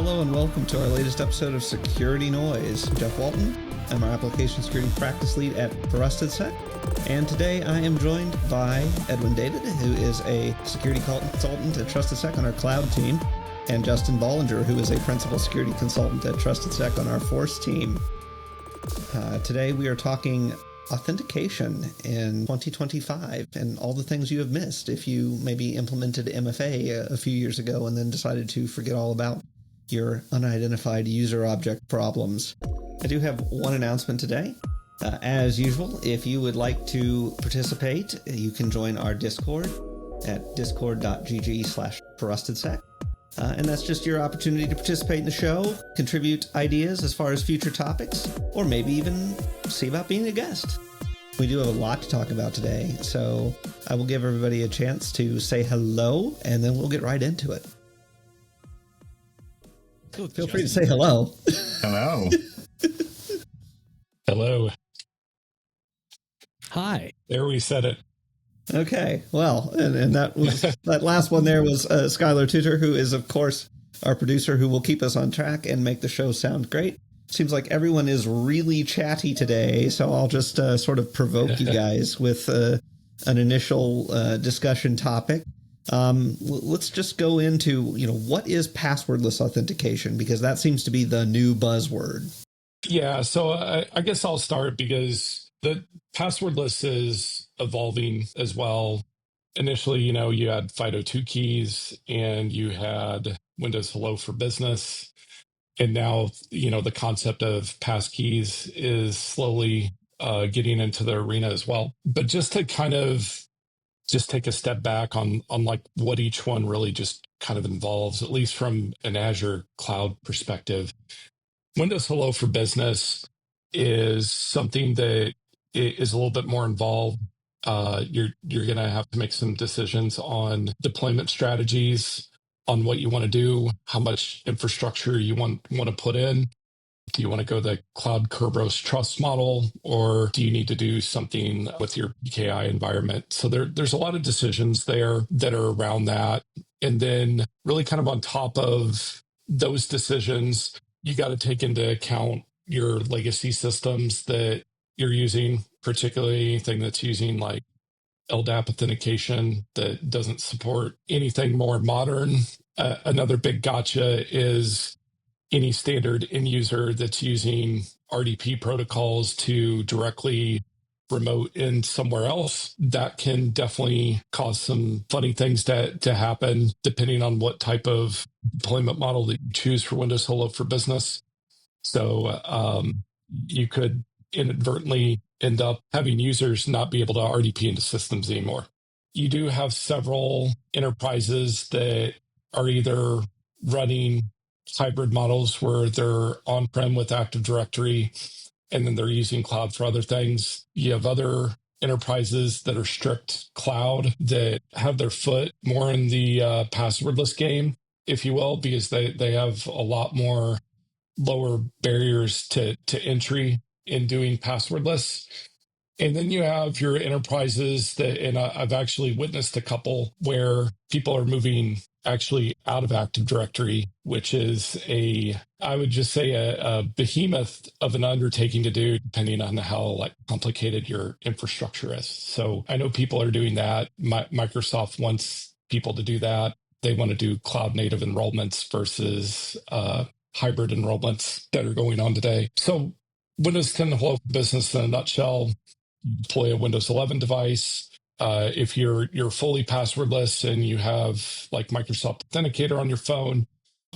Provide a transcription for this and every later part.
Hello and welcome to our latest episode of Security Noise. I'm Geoff Walton. I'm our application security practice lead at TrustedSec. And today I am joined by Edwin, who is a security consultant at TrustedSec on our cloud team, and Justin Bollinger, who is a principal security consultant at TrustedSec on our Force team. Today we are talking authentication in 2025 and all the things you have missed if you maybe implemented MFA a few years ago and then decided to forget all about your unidentified user object problems. I do have one announcement today. As usual, if you would like to participate, you can join our Discord at discord.gg/TrustedSec. And that's just your opportunity to participate in the show, contribute ideas as far as future topics, or maybe even see about being a guest. We do have a lot to talk about today, so I will give everybody a chance to say hello, and then we'll get right into it. Feel free to say hello. Hello. Hello. Hi. There, we said it. Okay, well, and that was that last one there was Skyler Tuter, who is, of course, our producer who will keep us on track and make the show sound great. Seems like everyone is really chatty today, so I'll just sort of provoke you guys with an initial discussion topic. Let's just go into, what is passwordless authentication, because that seems to be the new buzzword. Yeah, so I guess I'll start because the passwordless is evolving as well. Initially, you had FIDO2 keys and you had Windows Hello for Business. And now, the concept of passkeys is slowly getting into the arena as well. But just to kind of just take a step back on like what each one really just kind of involves, at least from an Azure cloud perspective. Windows Hello for Business is something that is a little bit more involved. You're going to have to make some decisions on deployment strategies, on what you want to do, how much infrastructure you want to put in. Do you want to go the cloud Kerberos trust model, or do you need to do something with your PKI environment? So there's a lot of decisions there that are around that. And then really kind of on top of those decisions, you got to take into account your legacy systems that you're using, particularly anything that's using like LDAP authentication that doesn't support anything more modern. Another big gotcha is any standard end user that's using RDP protocols to directly remote in somewhere else. That can definitely cause some funny things to happen depending on what type of deployment model that you choose for Windows Hello for Business. So you could inadvertently end up having users not be able to RDP into systems anymore. You do have several enterprises that are either running hybrid models where they're on-prem with Active Directory and then they're using cloud for other things. You have other enterprises that are strict cloud that have their foot more in the passwordless game, if you will, because they have a lot more lower barriers to entry in doing passwordless. And then you have your enterprises that, and I've actually witnessed a couple where people are moving actually out of Active Directory, which is I would just say a behemoth of an undertaking to do, depending on how complicated your infrastructure is. So I know people are doing that. Microsoft wants people to do that. They want to do cloud native enrollments versus hybrid enrollments that are going on today. So Windows 10 Hello for Business in a nutshell, you deploy a Windows 11 device. If you're fully passwordless and you have like Microsoft Authenticator on your phone,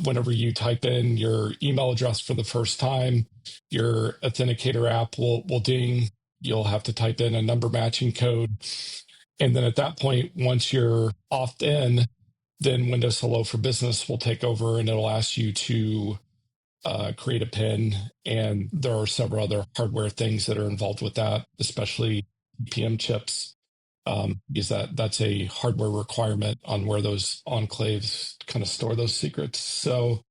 whenever you type in your email address for the first time, your Authenticator app will ding. You'll have to type in a number matching code. And then at that point, once you're opted in, then Windows Hello for Business will take over and it'll ask you to create a PIN. And there are several other hardware things that are involved with that, especially PM chips, because that's a hardware requirement on where those enclaves kind of store those secrets. So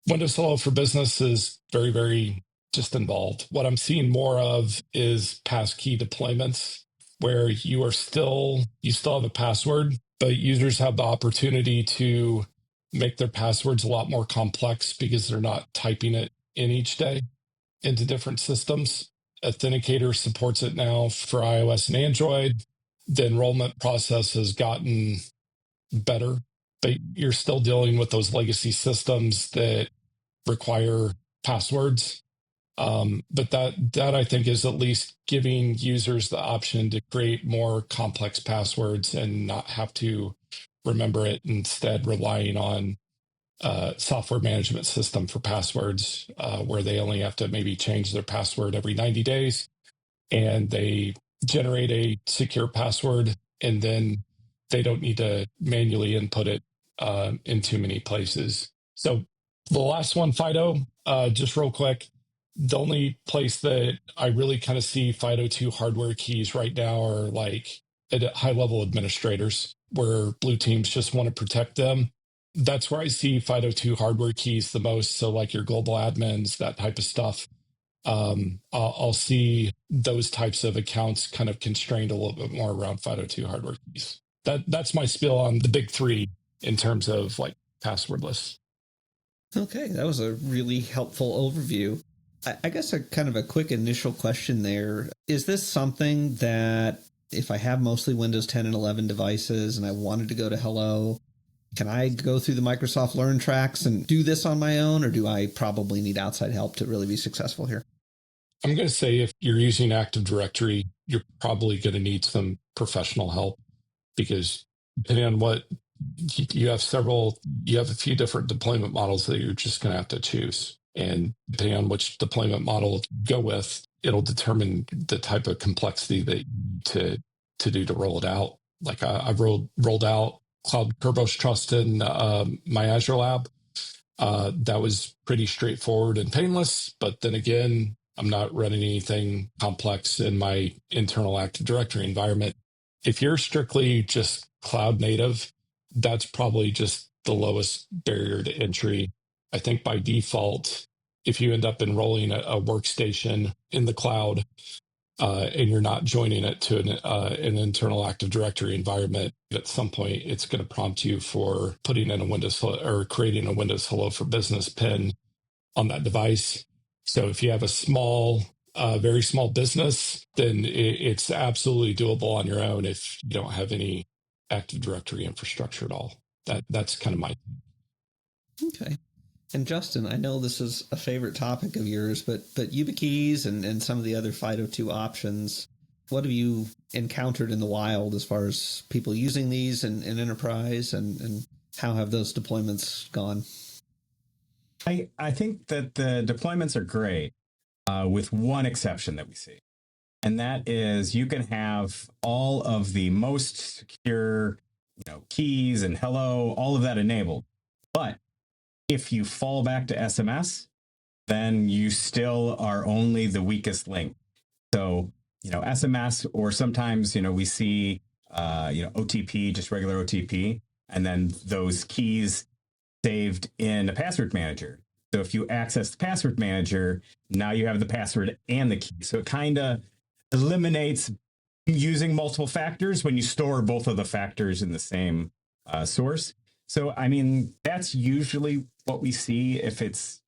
Windows Hello for Business is very, very just involved. What I'm seeing more of is passkey deployments where you still have a password, but users have the opportunity to make their passwords a lot more complex because they're not typing it in each day into different systems. Authenticator supports it now for iOS and Android. The enrollment process has gotten better, but you're still dealing with those legacy systems that require passwords. But that I think is at least giving users the option to create more complex passwords and not have to remember it, instead relying on software management system for passwords, where they only have to maybe change their password every 90 days and they generate a secure password, and then they don't need to manually input it in too many places. So the last one, FIDO, just real quick, the only place that I really kind of see FIDO2 hardware keys right now are like at high-level administrators, where blue teams just want to protect them. That's where I see FIDO2 hardware keys the most. So like your global admins, that type of stuff. I'll see those types of accounts kind of constrained a little bit more around FIDO2 hardware keys. That's my spiel on the big three in terms of like passwordless. Okay, that was a really helpful overview. I guess a kind of a quick initial question there. Is this something that if I have mostly Windows 10 and 11 devices and I wanted to go to Hello, can I go through the Microsoft Learn tracks and do this on my own, or do I probably need outside help to really be successful here? I'm going to say if you're using Active Directory, you're probably going to need some professional help, because depending on what you have a few different deployment models that you're just going to have to choose. And depending on which deployment model you go with, it'll determine the type of complexity that you need to do to roll it out. Like I've rolled out Cloud Kerberos Trust in my Azure lab. That was pretty straightforward and painless. But then again, I'm not running anything complex in my internal Active Directory environment. If you're strictly just cloud native, that's probably just the lowest barrier to entry. I think by default, if you end up enrolling a workstation in the cloud and you're not joining it to an internal Active Directory environment, at some point it's going to prompt you for putting in a Windows or creating a Windows Hello for Business PIN on that device. So if you have a very small business, then it's absolutely doable on your own if you don't have any Active Directory infrastructure at all. That's kind of my. Okay. And Justin, I know this is a favorite topic of yours, but YubiKeys and some of the other FIDO2 options, what have you encountered in the wild as far as people using these in enterprise, and how have those deployments gone? I think that the deployments are great, with one exception that we see. And that is you can have all of the most secure, keys and hello, all of that enabled. But if you fall back to SMS, then you still are only the weakest link. So, SMS, or sometimes, we see, OTP, just regular OTP, and then those keys saved in a password manager. So if you access the password manager, now you have the password and the key. So it kind of eliminates using multiple factors when you store both of the factors in the same source. So, that's usually what we see if it's,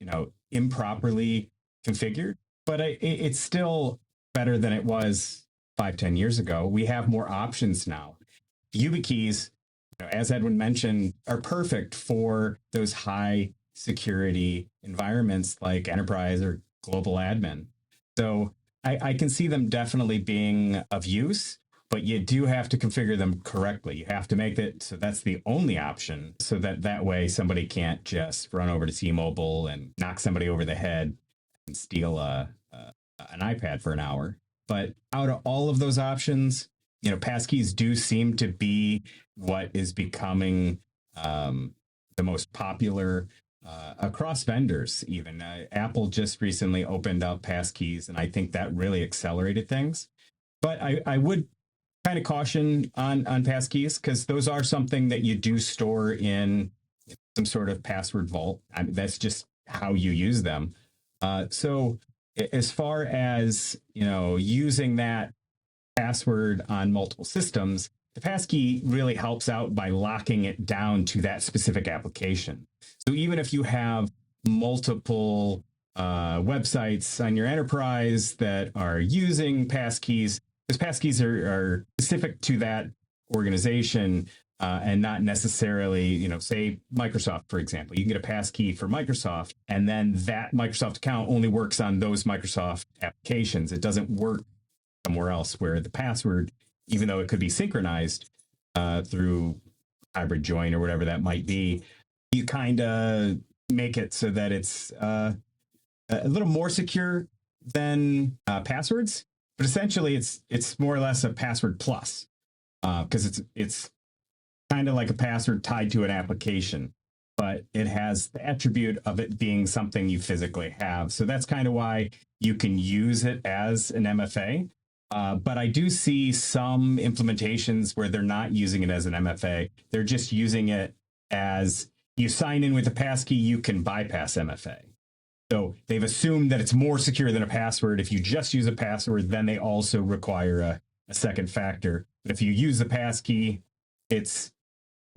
improperly configured, but it's still better than it was 5-10 years ago. We have more options now. YubiKeys, as Edwin mentioned, are perfect for those high security environments like enterprise or global admin. So I can see them definitely being of use, but you do have to configure them correctly. You have to make it so that's the only option, so that way somebody can't just run over to T-Mobile and knock somebody over the head and steal an iPad for an hour. But out of all of those options, passkeys do seem to be what is becoming the most popular across vendors. Even Apple just recently opened up passkeys, and I think that really accelerated things. But I would kind of caution on passkeys, because those are something that you do store in some sort of password vault. That's just how you use them. So as far as, using that password on multiple systems, the passkey really helps out by locking it down to that specific application. So even if you have multiple websites on your enterprise that are using passkeys, because passkeys are specific to that organization and not necessarily, say Microsoft, for example. You can get a passkey for Microsoft, and then that Microsoft account only works on those Microsoft applications. It doesn't work somewhere else, where the password, even though it could be synchronized through hybrid join or whatever that might be, you kind of make it so that it's a little more secure than passwords. But essentially, it's more or less a password plus, because it's kind of like a password tied to an application, but it has the attribute of it being something you physically have. So that's kind of why you can use it as an MFA. But I do see some implementations where they're not using it as an MFA. They're just using it as, you sign in with a passkey, you can bypass MFA. So they've assumed that it's more secure than a password. If you just use a password, then they also require a second factor. But if you use the passkey, it's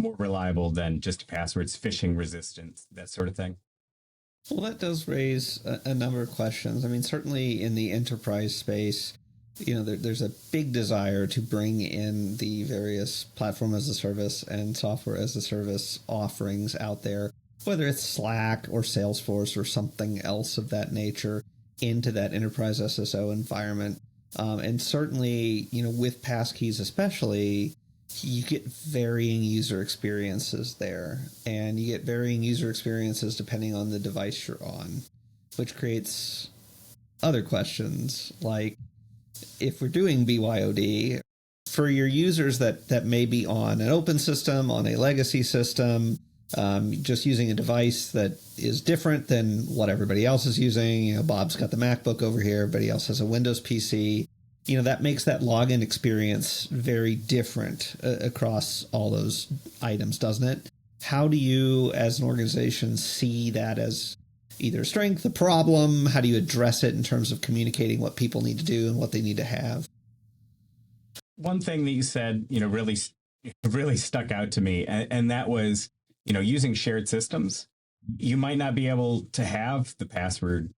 more reliable than just a password. It's phishing resistant, that sort of thing. Well, that does raise a number of questions. I mean, certainly in the enterprise space, there's a big desire to bring in the various platform as a service and software as a service offerings out there, whether it's Slack or Salesforce or something else of that nature, into that enterprise SSO environment. And certainly, with passkeys especially, you get varying user experiences there, and you get varying user experiences depending on the device you're on, which creates other questions like, if we're doing BYOD, for your users that may be on an open system, on a legacy system, just using a device that is different than what everybody else is using. Bob's got the MacBook over here, everybody else has a Windows PC. That makes that login experience very different across all those items, doesn't it? How do you, as an organization, see that as either a strength, a problem? How do you address it in terms of communicating what people need to do and what they need to have? One thing that you said, really stuck out to me, and that was, using shared systems. You might not be able to have the password,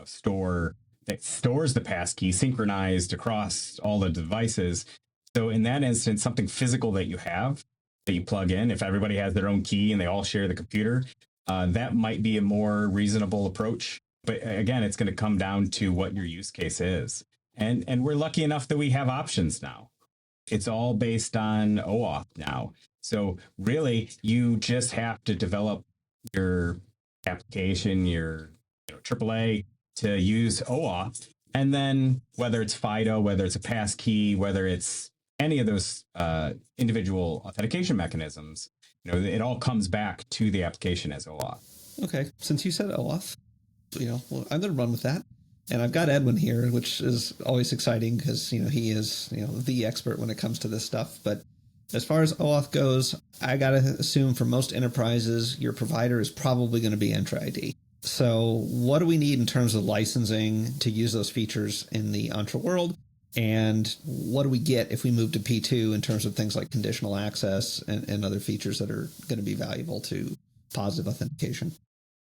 store that stores the passkey synchronized across all the devices. So in that instance, something physical that you have that you plug in, if everybody has their own key and they all share the computer, that might be a more reasonable approach. But again, it's going to come down to what your use case is. And we're lucky enough that we have options now. It's all based on OAuth now. So really, you just have to develop your application, your AAA, to use OAuth. And then whether it's FIDO, whether it's a passkey, whether it's any of those individual authentication mechanisms, it all comes back to the application as OAuth. Okay. Since you said OAuth, well, I'm going to run with that. And I've got Edwin here, which is always exciting because, he is, the expert when it comes to this stuff. But as far as OAuth goes, I got to assume for most enterprises, your provider is probably going to be Entra ID. So what do we need in terms of licensing to use those features in the Entra world? And what do we get if we move to P2 in terms of things like conditional access and other features that are going to be valuable to positive authentication?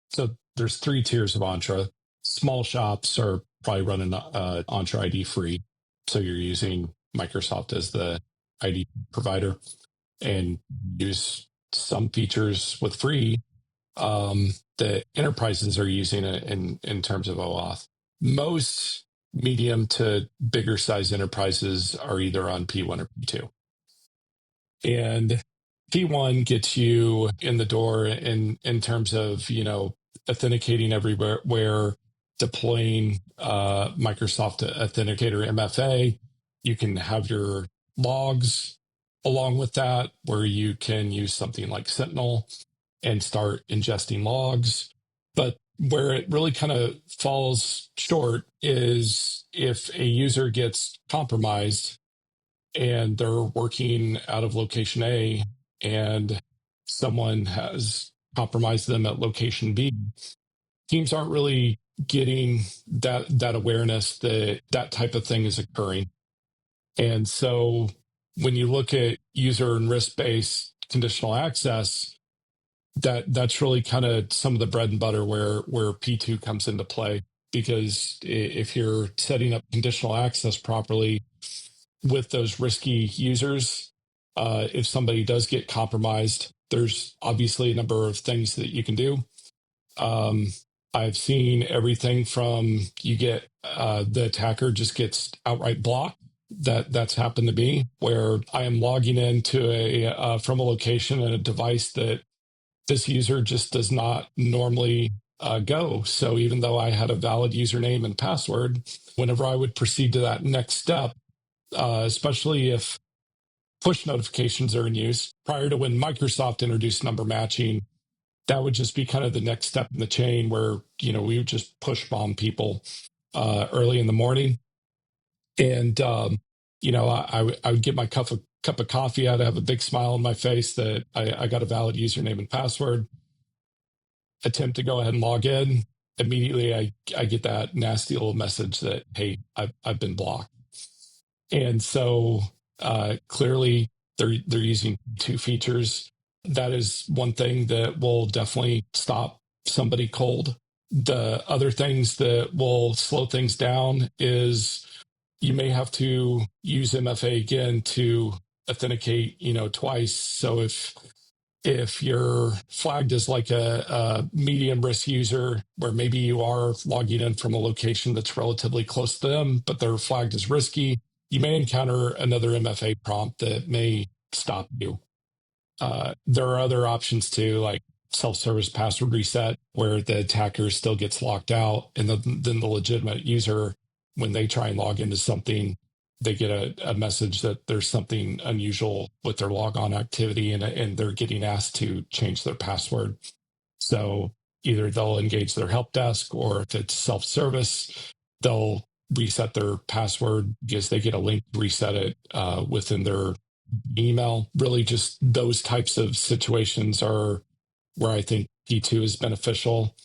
So there's 3 tiers of Entra. Small shops are probably running Entra ID free. So you're using Microsoft as the ID provider and use some features with free. The enterprises are using it in terms of OAuth. Most medium to bigger size enterprises are either on P1 or P2. And P1 gets you in the door in terms of, authenticating everywhere, deploying Microsoft Authenticator MFA. You can have your logs along with that, where you can use something like Sentinel and start ingesting logs. But where it really kind of falls short is if a user gets compromised and they're working out of location A and someone has compromised them at location B, teams aren't really getting that awareness that type of thing is occurring. And so when you look at user and risk-based conditional access, that's really kind of some of the bread and butter where P2 comes into play. Because if you're setting up conditional access properly with those risky users, if somebody does get compromised, there's obviously a number of things that you can do. I've seen everything from you get the attacker just gets outright blocked. That's happened to me, where I am logging into from a location and a device that this user just does not normally go. So even though I had a valid username and password, whenever I would proceed to that next step, especially if push notifications are in use, prior to when Microsoft introduced number matching, that would just be kind of the next step in the chain where, we would just push bomb people early in the morning. And, I would get my cup of coffee. I'd have a big smile on my face that I got a valid username and password, attempt to go ahead and log in. Immediately, I get that nasty little message that, hey, I've been blocked. And so clearly they're using two features. That is one thing that will definitely stop somebody cold. The other things that will slow things down is you may have to use MFA again to authenticate, twice. So if you're flagged as like a medium risk user, where maybe you are logging in from a location that's relatively close to them, but they're flagged as risky, you may encounter another MFA prompt that may stop you. There are other options too, like self-service password reset, where the attacker still gets locked out, and then the legitimate user, when they try and log into something, they get a message that there's something unusual with their logon activity, and they're getting asked to change their password. So either they'll engage their help desk, or if it's self-service, they'll reset their password because they get a link to reset it within their email. Really just those types of situations are where I think P2 is beneficial.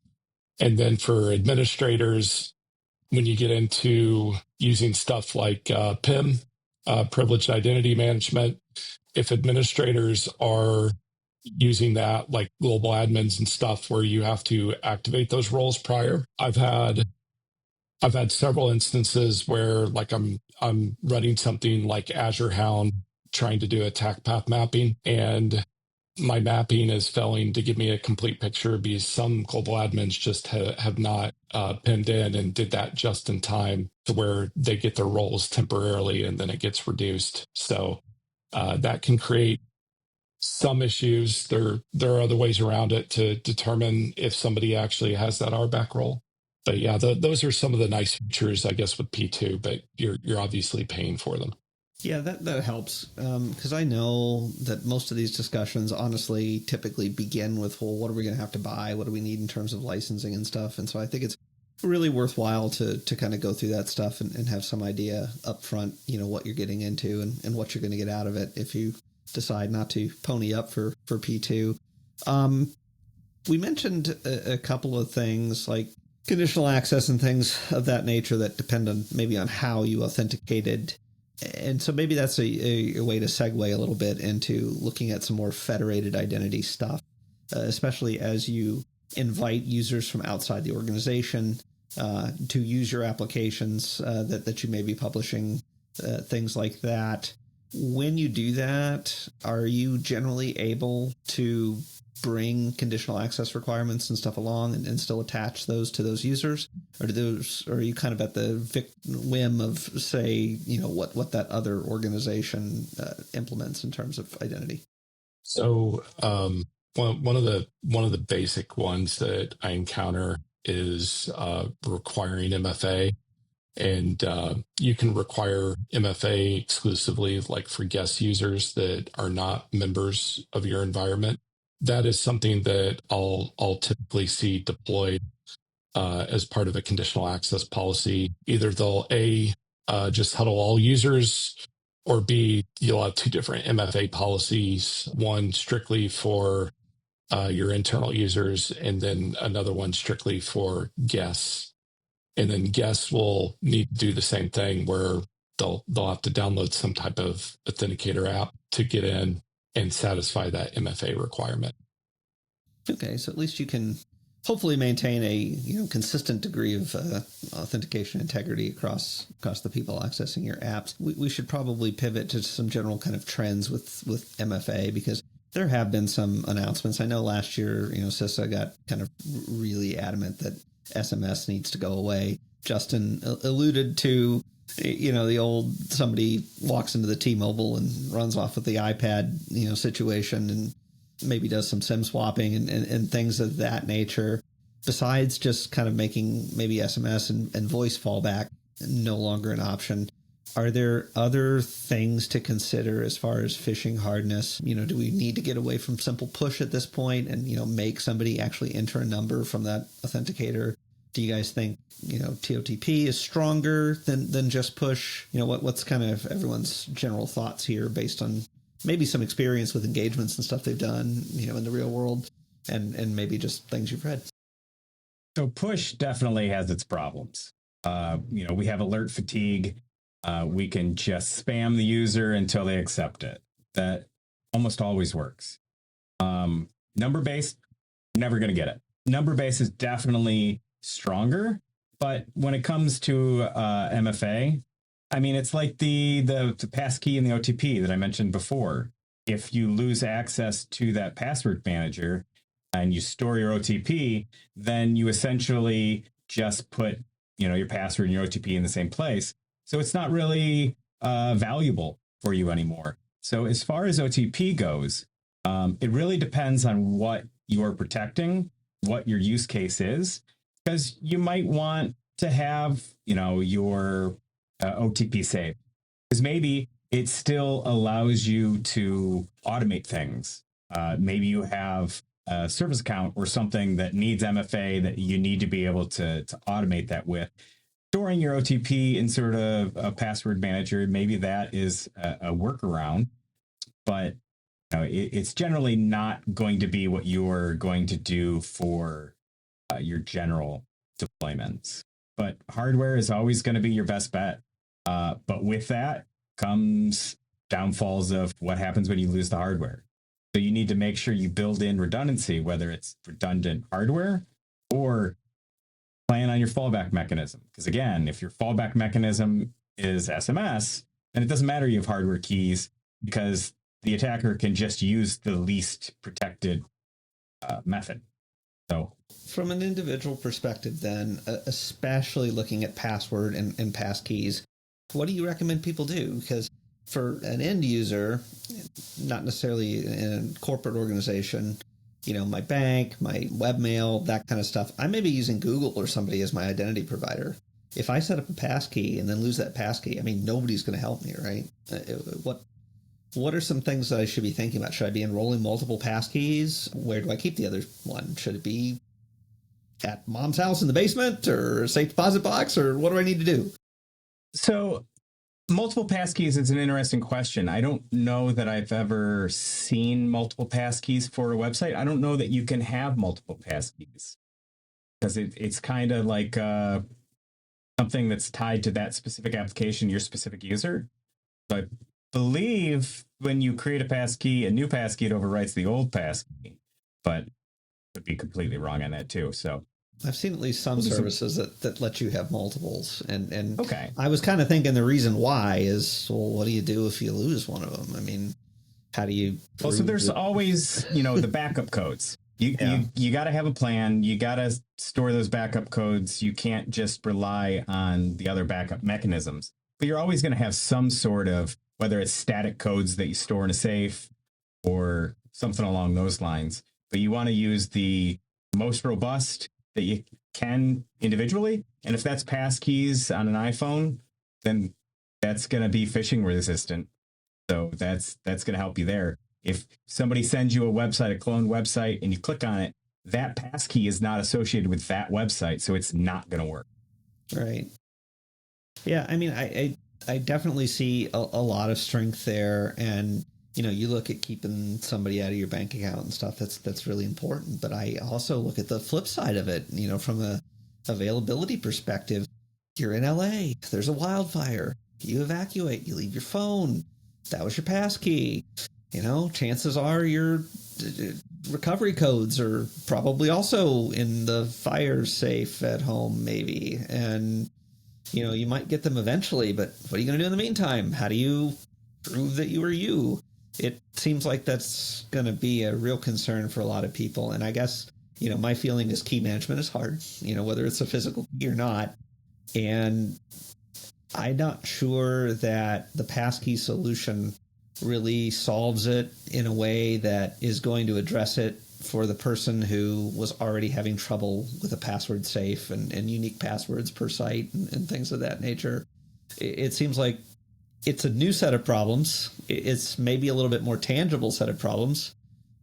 And then for administrators, when you get into using stuff like PIM, privileged identity management, if administrators are using that, like global admins and stuff, where you have to activate those roles prior, I've had several instances where, like, I'm running something like Azure Hound, trying to do attack path mapping, and my mapping is failing to give me a complete picture because some global admins just have not pinned in and did that just in time to where they get their roles temporarily and then it gets reduced. So that can create some issues. There are other ways around it to determine if somebody actually has that RBAC role. But yeah, those are some of the nice features, I guess, with P2, but you're obviously paying for them. Yeah, that helps, because I know that most of these discussions honestly typically begin with, well, what are we going to have to buy? What do we need in terms of licensing and stuff? And so I think it's really worthwhile to kind of go through that stuff and have some idea up front, what you're getting into and what you're going to get out of it if you decide not to pony up for P2. We mentioned a couple of things like conditional access and things of that nature that depend on maybe on how you authenticated. And so maybe that's a way to segue a little bit into looking at some more federated identity stuff, especially as you invite users from outside the organization to use your applications that you may be publishing, things like that. When you do that, are you generally able to bring conditional access requirements and stuff along and still attach those to those users? Or are you kind of at the whim of, say, what that other organization implements in terms of identity? So one of the basic ones that I encounter is requiring MFA. And you can require MFA exclusively, like for guest users that are not members of your environment. That is something that I'll typically see deployed as part of a conditional access policy. Either they'll just huddle all users, or B, you'll have two different MFA policies, one strictly for your internal users, and then another one strictly for guests. And then guests will need to do the same thing, where they'll have to download some type of authenticator app to get in and satisfy that MFA requirement. Okay, so at least you can hopefully maintain a consistent degree of authentication integrity across the people accessing your apps. We should probably pivot to some general kind of trends with MFA, because there have been some announcements. I know last year, CISA got kind of really adamant that SMS needs to go away. Justin alluded to, the old somebody walks into the T-Mobile and runs off with the iPad, situation, and maybe does some SIM swapping and things of that nature. Besides just kind of making maybe SMS and voice fallback no longer an option, are there other things to consider as far as phishing hardness? Do we need to get away from simple push at this point and, make somebody actually enter a number from that authenticator? Do you guys think, TOTP is stronger than just push? What's kind of everyone's general thoughts here based on maybe some experience with engagements and stuff they've done, in the real world, and maybe just things you've read? So push definitely has its problems. We have alert fatigue. We can just spam the user until they accept it. That almost always works. Number-based, never going to get it. Number-based is definitely stronger, but when it comes to MFA, it's like the passkey and the OTP that I mentioned before. If you lose access to that password manager and you store your OTP, then you essentially just put, your password and your OTP in the same place. So it's not really valuable for you anymore. So as far as OTP goes, it really depends on what you're protecting, what your use case is, because you might want to have, your OTP saved, because maybe it still allows you to automate things. Maybe you have a service account or something that needs MFA that you need to be able to automate that with. Storing your OTP in sort of a password manager, maybe that is a workaround, but it's generally not going to be what you're going to do for your general deployments. But hardware is always going to be your best bet. But with that comes downfalls of what happens when you lose the hardware. So you need to make sure you build in redundancy, whether it's redundant hardware or plan on your fallback mechanism. Because again, if your fallback mechanism is SMS, then it doesn't matter you have hardware keys, because the attacker can just use the least protected method. So from an individual perspective, then, especially looking at password and passkeys, what do you recommend people do? Because for an end user, not necessarily in a corporate organization, my bank, my webmail, that kind of stuff, I may be using Google or somebody as my identity provider. If I set up a passkey and then lose that passkey, nobody's going to help me, right? What are some things that I should be thinking about? Should I be enrolling multiple passkeys? Where do I keep the other one? Should it be at mom's house in the basement or a safe deposit box, or what do I need to do? So multiple passkeys is an interesting question. I don't know that I've ever seen multiple passkeys for a website. I don't know that you can have multiple passkeys, because it's kind of like something that's tied to that specific application, your specific user. So I believe when you create a passkey, a new passkey, it overwrites the old passkey, but could be completely wrong on that too. So I've seen at least some services that let you have multiples. And okay. I was kind of thinking the reason why is, well, what do you do if you lose one of them? How do you... Well, so there's always, the backup codes. You got to have a plan. You got to store those backup codes. You can't just rely on the other backup mechanisms. But you're always going to have some sort of, whether it's static codes that you store in a safe or something along those lines. But you want to use the most robust that you can individually. And if that's passkeys on an iPhone, then that's going to be phishing resistant. So that's going to help you there. If somebody sends you a website, a cloned website, and you click on it, that passkey is not associated with that website, so it's not going to work. Right. Yeah, I definitely see a lot of strength there. And, you look at keeping somebody out of your bank account and stuff, that's really important. But I also look at the flip side of it, from a availability perspective. You're in LA, there's a wildfire. you evacuate, you leave your phone. That was your pass key. Chances are your recovery codes are probably also in the fire safe at home, maybe. And, you might get them eventually, but what are you going to do in the meantime? How do you prove that you are you? It seems like that's going to be a real concern for a lot of people. And I guess, my feeling is key management is hard, whether it's a physical key or not. And I'm not sure that the passkey solution really solves it in a way that is going to address it for the person who was already having trouble with a password safe and unique passwords per site and things of that nature. It seems like it's a new set of problems. It's maybe a little bit more tangible set of problems,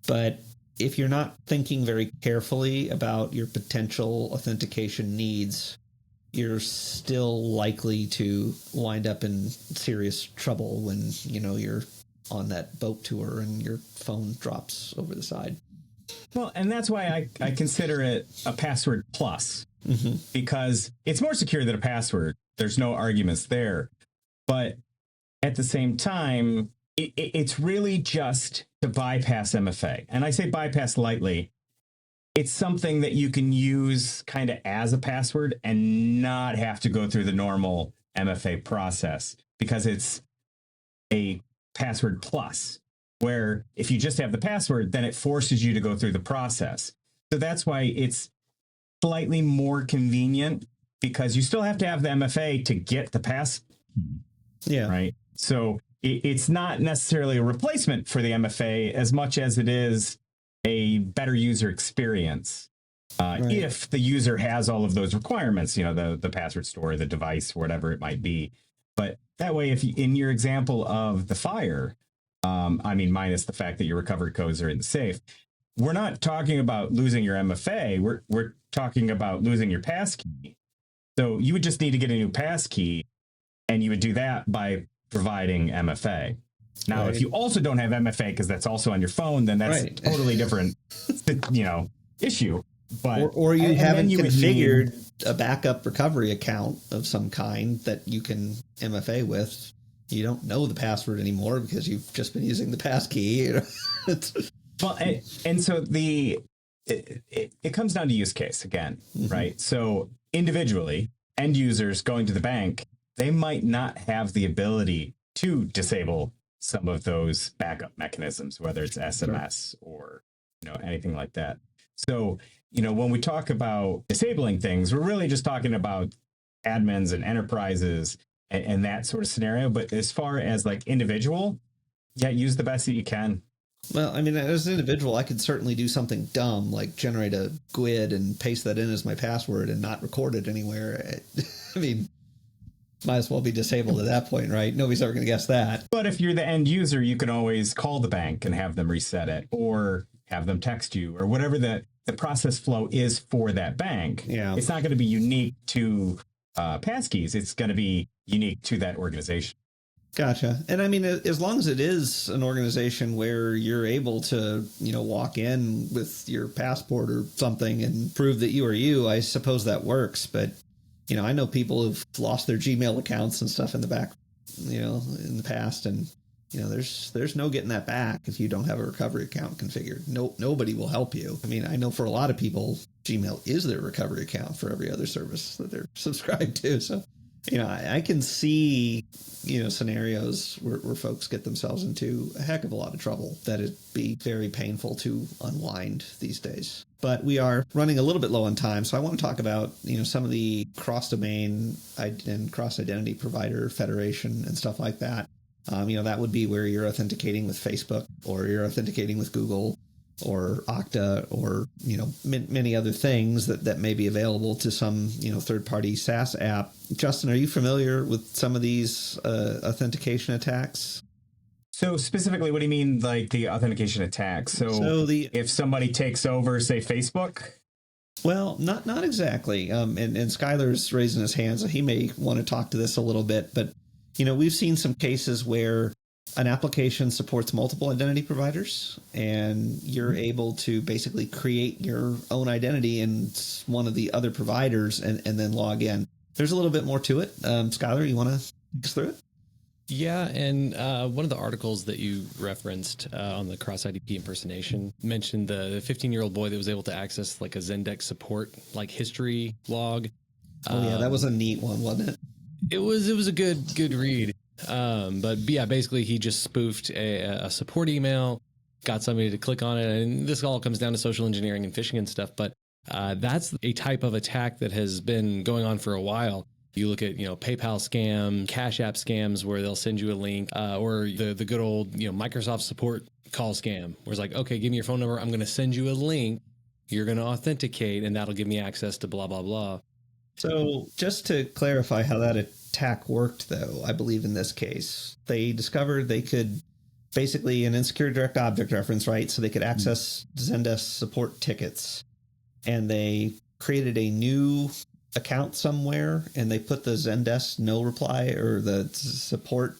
but if you're not thinking very carefully about your potential authentication needs, you're still likely to wind up in serious trouble when, you're on that boat tour and your phone drops over the side. Well, and that's why I consider it a password plus, because it's more secure than a password. There's no arguments there. But at the same time, it's really just to bypass MFA. And I say bypass lightly. It's something that you can use kind of as a password and not have to go through the normal MFA process, because it's a password plus, where if you just have the password, then it forces you to go through the process. So that's why it's slightly more convenient, because you still have to have the MFA to get the pass. Yeah. Right. So it's not necessarily a replacement for the MFA as much as it is a better user experience. Right. If the user has all of those requirements, the password store, the device, whatever it might be. But that way, if you, in your example of the fire, minus the fact that your recovery codes are in the safe, we're not talking about losing your MFA. We're talking about losing your passkey. So you would just need to get a new passkey, and you would do that by providing MFA. Now, if you also don't have MFA, because that's also on your phone, then that's a totally different, issue. But or you haven't configured a backup recovery account of some kind that you can MFA with. You don't know the password anymore because you've just been using the passkey. Well, and so it comes down to use case again, right? So individually, end users going to the bank, they might not have the ability to disable some of those backup mechanisms, whether it's SMS or anything like that. So when we talk about disabling things, we're really just talking about admins and enterprises and that sort of scenario. But as far as like individual, use the best that you can. Well, as an individual, I could certainly do something dumb like generate a GUID and paste that in as my password and not record it anywhere. Might as well be disabled at that point, right? Nobody's ever going to guess that. But if you're the end user, you can always call the bank and have them reset it, or have them text you, or whatever the process flow is for that bank. Yeah. It's not going to be unique to passkeys. It's going to be unique to that organization. Gotcha. And as long as it is an organization where you're able to, walk in with your passport or something and prove that you are you, I suppose that works. But, I know people who've lost their Gmail accounts and stuff in the back, in the past. And, there's no getting that back if you don't have a recovery account configured. Nobody will help you. I know for a lot of people, Gmail is their recovery account for every other service that they're subscribed to. So, I can see, scenarios where folks get themselves into a heck of a lot of trouble that it'd be very painful to unwind these days. But we are running a little bit low on time, so I want to talk about, some of the cross-domain and cross-identity provider federation and stuff like that. That would be where you're authenticating with Facebook, or you're authenticating with Google, or Okta, or, many other things that may be available to some, third-party SaaS app. Justin, are you familiar with some of these authentication attacks? So specifically, what do you mean, like the authentication attacks? So if somebody takes over, say, Facebook? Well, not exactly. And Skyler's raising his hand, so he may want to talk to this a little bit. But, we've seen some cases where an application supports multiple identity providers, and you're able to basically create your own identity in one of the other providers and then log in. There's a little bit more to it. Skyler, you want to take us through it? Yeah, and one of the articles that you referenced on the cross IDP impersonation mentioned the 15-year-old boy that was able to access like a Zendesk support like history log. Oh yeah, that was a neat one, wasn't it? It was a good read. But yeah, basically he just spoofed a support email, got somebody to click on it, and this all comes down to social engineering and phishing and stuff. But that's a type of attack that has been going on for a while. You look at, PayPal scam, Cash App scams where they'll send you a link, or the good old, Microsoft support call scam where it's like, okay, give me your phone number. I'm going to send you a link. You're going to authenticate and that'll give me access to blah, blah, blah. So just to clarify how that attack worked, though, I believe in this case, they discovered they could basically an insecure direct object reference, right? So they could access Zendesk support tickets, and they created a new account somewhere, and they put the Zendesk no reply or the support,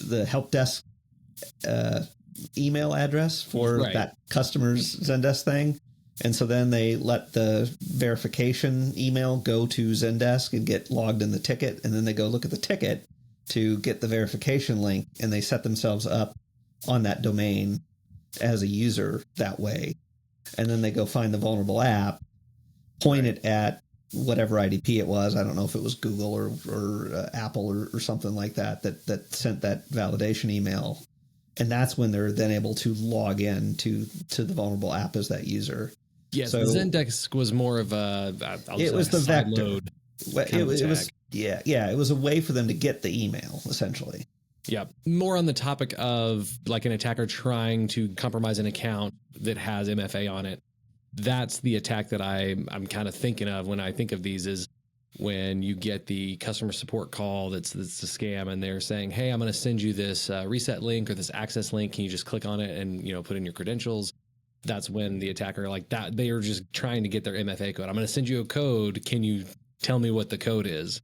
the help desk email address for that customer's Zendesk thing. And so then they let the verification email go to Zendesk and get logged in the ticket. And then they go look at the ticket to get the verification link, and they set themselves up on that domain as a user that way. And then they go find the vulnerable app, point it at whatever IDP it was. I don't know if it was Google or Apple or something like that sent that validation email. And that's when they're then able to log in to the vulnerable app as that user. Yes, so the Zendesk was more of it was the vector. It was a way for them to get the email, essentially. Yeah. More on the topic of like an attacker trying to compromise an account that has MFA on it. That's the attack that I'm kind of thinking of when I think of these, is when you get the customer support call that's a scam, and they're saying, hey, I'm going to send you this reset link or this access link. Can you just click on it and, put in your credentials? That's when the attacker like that, they are just trying to get their MFA code. I'm going to send you a code. Can you tell me what the code is?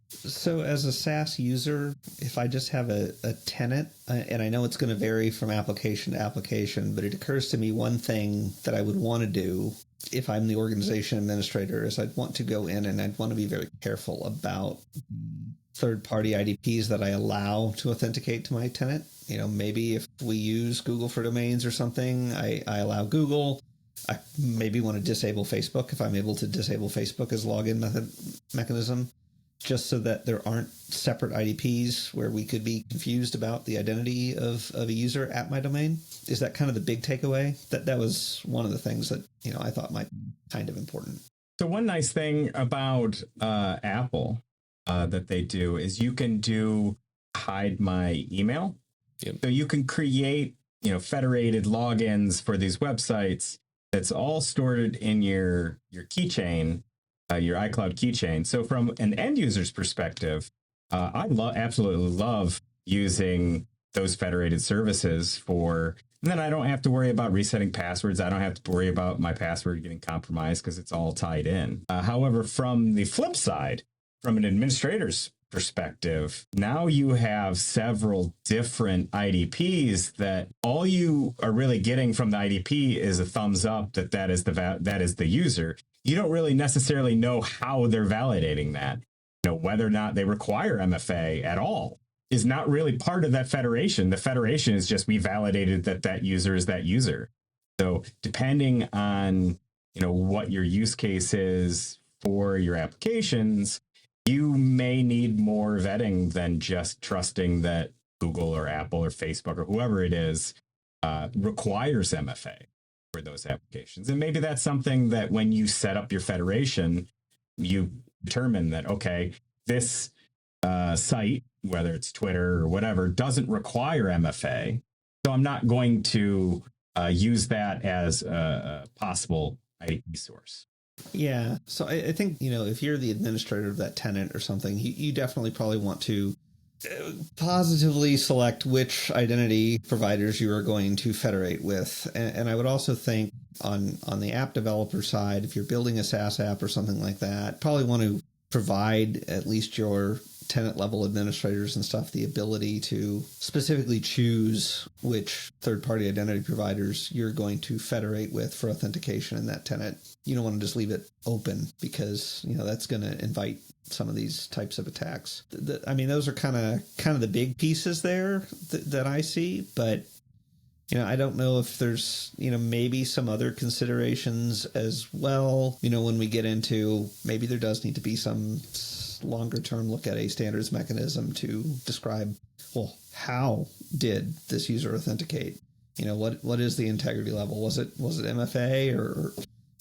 So as a SaaS user, if I just have a tenant, and I know it's going to vary from application to application, but it occurs to me one thing that I would want to do if I'm the organization administrator is I'd want to go in and I'd want to be very careful about third-party IDPs that I allow to authenticate to my tenant. Maybe if we use Google for domains or something, I allow Google. I maybe want to disable Facebook if I'm able to disable Facebook as login mechanism, just so that there aren't separate IDPs where we could be confused about the identity of a user at my domain. Is that kind of the big takeaway? That was one of the things that, I thought might be kind of important. So one nice thing about Apple that they do is you can do hide my email. Yep. So you can create, federated logins for these websites that's all stored in your keychain, your iCloud keychain. So from an end user's perspective, I absolutely love using those federated services and then I don't have to worry about resetting passwords. I don't have to worry about my password getting compromised because it's all tied in. However, from the flip side, from an administrator's perspective, now you have several different IDPs that all you are really getting from the IDP is a thumbs up that is the user. You don't really necessarily know how they're validating that. Whether or not they require MFA at all is not really part of that federation. The federation is just we validated that user is that user. So depending on what your use case is for your applications, you may need more vetting than just trusting that Google or Apple or Facebook or whoever it is requires MFA for those applications. And maybe that's something that when you set up your federation, you determine that, okay, this site, whether it's Twitter or whatever, doesn't require MFA. So I'm not going to use that as a possible IDP source. Yeah. So I think, if you're the administrator of that tenant or something, you definitely probably want to positively select which identity providers you are going to federate with. And I would also think on the app developer side, if you're building a SaaS app or something like that, probably want to provide at least your tenant level administrators and stuff the ability to specifically choose which third-party identity providers you're going to federate with for authentication in that tenant. You don't want to just leave it open because, that's going to invite some of these types of attacks. I mean, those are kind of the big pieces there that I see, but I don't know if there's, maybe some other considerations as well. When we get into, maybe there does need to be some longer term look at a standards mechanism to describe, well, how did this user authenticate? What is the integrity level? Was it MFA or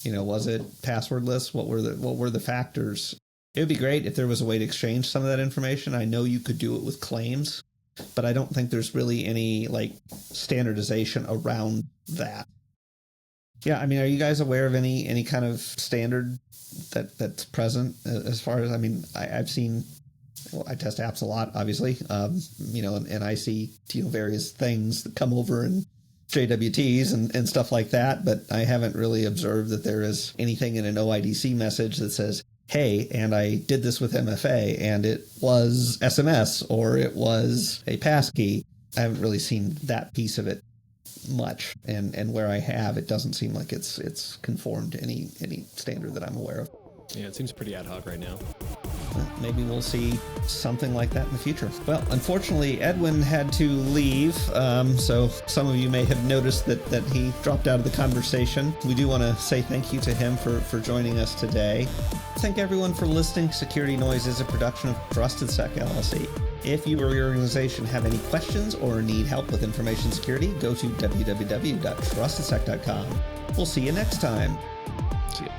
was it passwordless? What were the factors? It would be great if there was a way to exchange some of that information. I know you could do it with claims, but I don't think there's really any standardization around that. Yeah, I mean, are you guys aware of any kind of standard that's present as far as, I've seen, I test apps a lot, obviously, and I see, various things that come over in JWTs and stuff like that, but I haven't really observed that there is anything in an OIDC message that says, hey, and I did this with MFA, and it was SMS, or it was a passkey. I haven't really seen that piece of it much, and where I have, it doesn't seem like it's conformed to any standard that I'm aware of. Yeah, it seems pretty ad hoc right now. Maybe we'll see something like that in the future. Well, unfortunately, Edwin had to leave, so some of you may have noticed that he dropped out of the conversation. We do want to say thank you to him for joining us today. Thank everyone for listening. Security Noise is a production of TrustedSec LLC. If you or your organization have any questions or need help with information security, go to www.trustedsec.com. We'll see you next time. See ya.